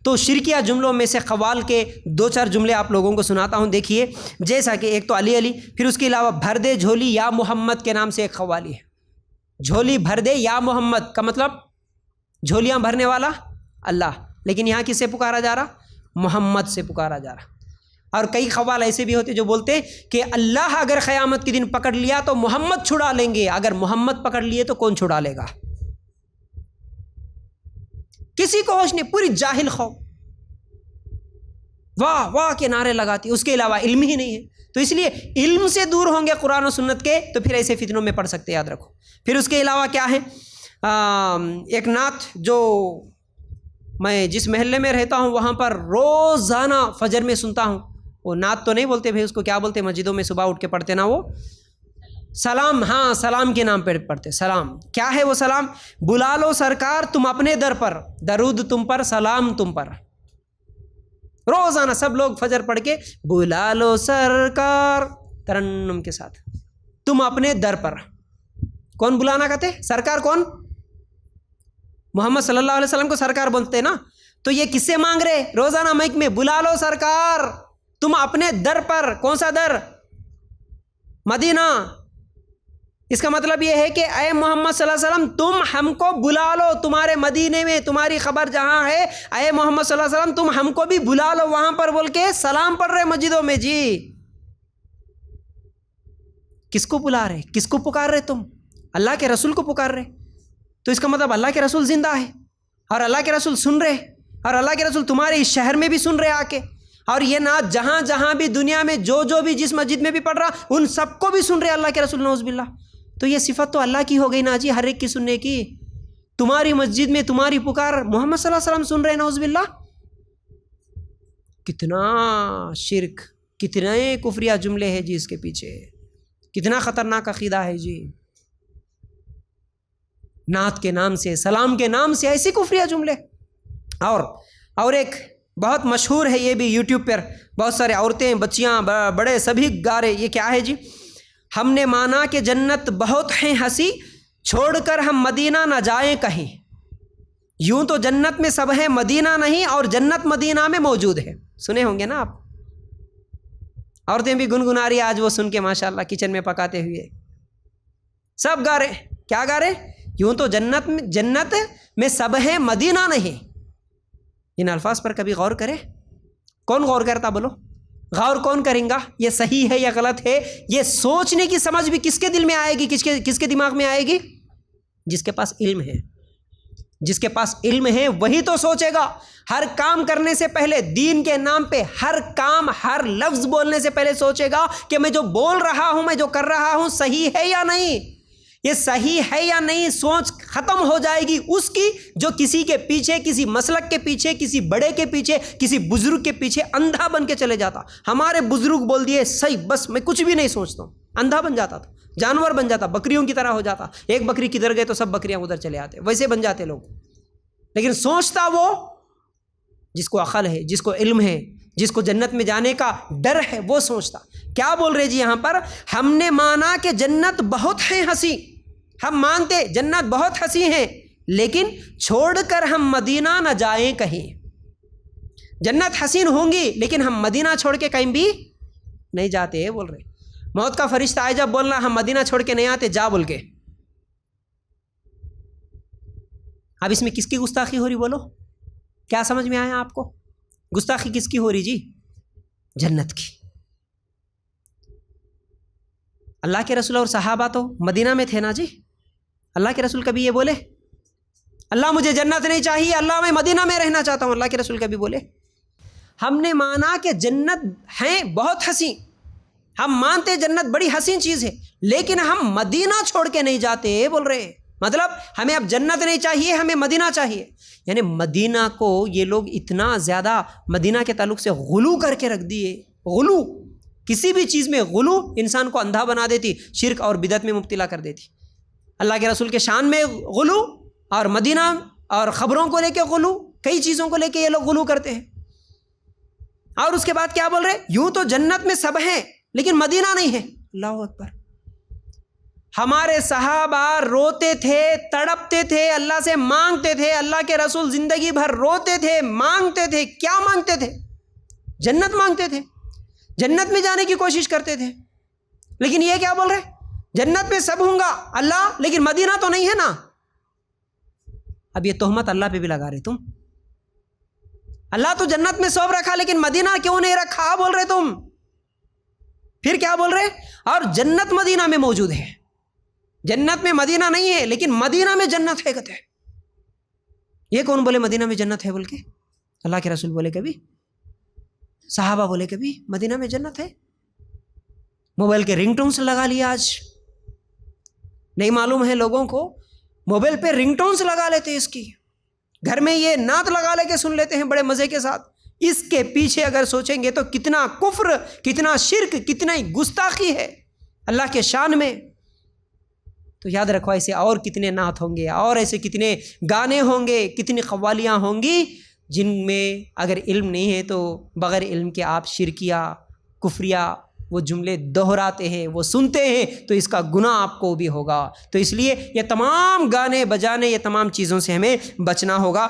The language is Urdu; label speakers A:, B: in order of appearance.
A: تو شرکیہ جملوں میں سے قوال کے 2-4 جملے آپ لوگوں کو سناتا ہوں، دیکھیے. جیسا کہ ایک تو علی علی، پھر اس کے علاوہ بھر دے جھولی یا محمد کے نام سے ایک قوالی ہے. جھولی بھر دے یا محمد کا مطلب جھولیاں بھرنے والا اللہ، لیکن یہاں کس سے پکارا جا رہا؟ محمد سے پکارا جا رہا. اور کئی قوال ایسے بھی ہوتے جو بولتے کہ اللہ اگر قیامت کے دن پکڑ لیا تو محمد چھڑا لیں گے، اگر محمد پکڑ لیے تو کون چھڑا لے گا؟ کسی کو ہوش نہیں، پوری جاہل قوم واہ واہ کے نعرے لگاتی، اس کے علاوہ علم ہی نہیں ہے. تو اس لیے علم سے دور ہوں گے قرآن و سنت کے تو پھر ایسے فتنوں میں پڑ سکتے، یاد رکھو. پھر اس کے علاوہ کیا ہے؟ ایک نعت جو میں جس محلے میں رہتا ہوں وہاں پر روزانہ فجر میں سنتا ہوں. وہ نعت تو نہیں بولتے بھائی، اس کو کیا بولتے؟ مسجدوں میں صبح اٹھ کے پڑھتے نا وہ سلام. ہاں، سلام کے نام پہ پڑھتے. سلام کیا ہے وہ سلام؟ بلا لو سرکار تم اپنے در پر، درود تم پر، سلام تم پر. روزانہ سب لوگ فجر پڑھ کے بلا لو سرکار ترنم کے ساتھ تم اپنے در پر. کون بلانا کہتے؟ سرکار. کون؟ محمد صلی اللہ علیہ وسلم کو سرکار بولتے نا. تو یہ کس سے مانگ رہے روزانہ مائک میں؟ بلا لو سرکار تم اپنے در پر. کون سا در؟ مدینہ. اس کا مطلب یہ ہے کہ اے محمد صلی اللہ علیہ وسلم تم ہم کو بلا لو تمہارے مدینے میں، تمہاری خبر جہاں ہے، اے محمد صلی اللہ علیہ وسلم تم ہم کو بھی بلا لو وہاں پر، بول کے سلام پڑھ رہے مسجدوں میں. جی کس کو بلا رہے؟ کس کو پکار رہے تم؟ اللہ کے رسول کو پکار رہے. تو اس کا مطلب اللہ کے رسول زندہ ہے اور اللہ کے رسول سن رہے، اور اللہ کے رسول تمہارے اس شہر میں بھی سن رہے آ کے. اور یہ نعت جہاں جہاں بھی دنیا میں جو بھی جس مسجد میں بھی پڑھ رہا ان سب کو بھی سن رہے اللہ کے رسول. نعوذ باللہ. تو یہ صفت تو اللہ کی ہو گئی نا جی، ہر ایک کی سننے کی. تمہاری مسجد میں تمہاری پکار محمد صلی اللہ علیہ وسلم سن رہے. نعوذ باللہ. کتنا شرک، کتنے کفریہ جملے ہیں جی اس کے پیچھے، کتنا خطرناک عقیدہ ہے جی. نعت کے نام سے، سلام کے نام سے ایسے کفریہ جملے. اور ایک بہت مشہور ہے، یہ بھی یوٹیوب پر بہت سارے عورتیں بچیاں بڑے سبھی گا رہے. یہ کیا ہے جی؟ ہم نے مانا کہ جنت بہت ہے ہنسی، چھوڑ کر ہم مدینہ نہ جائیں کہیں. یوں تو جنت میں سب ہے مدینہ نہیں، اور جنت مدینہ میں موجود ہے. سنے ہوں گے نا آپ. عورتیں بھی گنگنا رہی آج وہ سن کے ماشاءاللہ کچن میں پکاتے ہوئے. سب گا رہے. کیا گا رہے؟ یوں تو جنت میں سب ہے مدینہ نہیں. ان الفاظ پر کبھی غور کرے؟ کون غور کرتا؟ بولو. غور کون کریں گا؟ یہ صحیح ہے یا غلط ہے؟ یہ سوچنے کی سمجھ بھی کس کے دل میں آئے گی؟ کس کے دماغ میں آئے گی؟ جس کے پاس علم ہے. جس کے پاس علم ہے وہی تو سوچے گا. ہر کام کرنے سے پہلے دین کے نام پہ ہر کام، ہر لفظ بولنے سے پہلے سوچے گا کہ میں جو بول رہا ہوں، میں جو کر رہا ہوں صحیح ہے یا نہیں. یہ صحیح ہے یا نہیں سوچ ختم ہو جائے گی اس کی جو کسی کے پیچھے، کسی مسلک کے پیچھے، کسی بڑے کے پیچھے، کسی بزرگ کے پیچھے اندھا بن کے چلے جاتا. ہمارے بزرگ بول دیے صحیح، بس میں کچھ بھی نہیں سوچتا ہوں. اندھا بن جاتا تھا، جانور بن جاتا، بکریوں کی طرح ہو جاتا. ایک بکری کدھر گئے تو سب بکریاں ادھر چلے آتے، ویسے بن جاتے لوگ. لیکن سوچتا وہ جس کو عقل ہے، جس کو علم ہے، جس کو جنت میں جانے کا ڈر ہے، وہ سوچتا. کیا بول رہے جی یہاں پر؟ ہم نے مانا کہ جنت بہت ہے ہنسی. ہم مانتے جنت بہت ہنسی ہے، لیکن چھوڑ کر ہم مدینہ نہ جائیں کہیں. جنت حسین ہوں گی لیکن ہم مدینہ چھوڑ کے کہیں بھی نہیں جاتے. بول رہے موت کا فرشتہ آئے جب بولنا ہم مدینہ چھوڑ کے نہیں آتے، جا بول کے. اب اس میں کس کی گستاخی ہو رہی؟ بولو. کیا سمجھ میں آیا آپ کو؟ گستاخی کس کی ہو رہی جی؟ جنت کی. اللہ کے رسول اور صحابہ تو مدینہ میں تھے نا جی. اللہ کے رسول کبھی یہ بولے اللہ مجھے جنت نہیں چاہیے، اللہ میں مدینہ میں رہنا چاہتا ہوں؟ اللہ کے رسول کبھی بولے؟ ہم نے مانا کہ جنت ہیں بہت حسین، ہم مانتے جنت بڑی حسین چیز ہے، لیکن ہم مدینہ چھوڑ کے نہیں جاتے. بول رہے ہیں مطلب ہمیں اب جنت نہیں چاہیے، ہمیں مدینہ چاہیے. یعنی مدینہ کو یہ لوگ اتنا زیادہ مدینہ کے تعلق سے غلو کر کے رکھ دیے. غلو، کسی بھی چیز میں غلو انسان کو اندھا بنا دیتی، شرک اور بدعت میں مبتلا کر دیتی. اللہ کے رسول کے شان میں غلو، اور مدینہ اور خبروں کو لے کے غلو، کئی چیزوں کو لے کے یہ لوگ غلو کرتے ہیں. اور اس کے بعد کیا بول رہے؟ یوں تو جنت میں سب ہیں لیکن مدینہ نہیں ہے. اللہ اکبر. ہمارے صحابہ روتے تھے، تڑپتے تھے، اللہ سے مانگتے تھے، اللہ کے رسول زندگی بھر روتے تھے، مانگتے تھے. کیا مانگتے تھے؟ جنت مانگتے تھے، جنت میں جانے کی کوشش کرتے تھے. لیکن یہ کیا بول رہے؟ جنت میں سب ہوں گا اللہ، لیکن مدینہ تو نہیں ہے نا. اب یہ تہمت اللہ پہ بھی لگا رہے تم. اللہ تو جنت میں سب رکھا، لیکن مدینہ کیوں نہیں رکھا بول رہے تم. پھر کیا بول رہے؟ اور جنت مدینہ میں موجود ہے. جنت میں مدینہ نہیں ہے، لیکن مدینہ میں جنت ہے کہتے ہیں. یہ کون بولے مدینہ میں جنت ہے بول کے؟ اللہ کے رسول بولے کبھی؟ صحابہ بولے کبھی مدینہ میں جنت ہے؟ موبائل کے رنگ ٹونز لگا لیا. آج نہیں معلوم ہے لوگوں کو، موبائل پہ رنگ ٹونز لگا لیتے اس کی، گھر میں یہ نعت لگا لے کے سن لیتے ہیں بڑے مزے کے ساتھ. اس کے پیچھے اگر سوچیں گے تو کتنا کفر، کتنا شرک، کتنا گستاخی ہے اللہ کے شان میں. تو یاد رکھو ایسے اور کتنے نعت ہوں گے، اور ایسے کتنے گانے ہوں گے، کتنی قوالیاں ہوں گی جن میں اگر علم نہیں ہے تو بغیر علم کے آپ شرکیہ، کفریہ وہ جملے دہراتے ہیں، وہ سنتے ہیں، تو اس کا گناہ آپ کو بھی ہوگا. تو اس لیے یہ تمام گانے بجانے، یہ تمام چیزوں سے ہمیں بچنا ہوگا.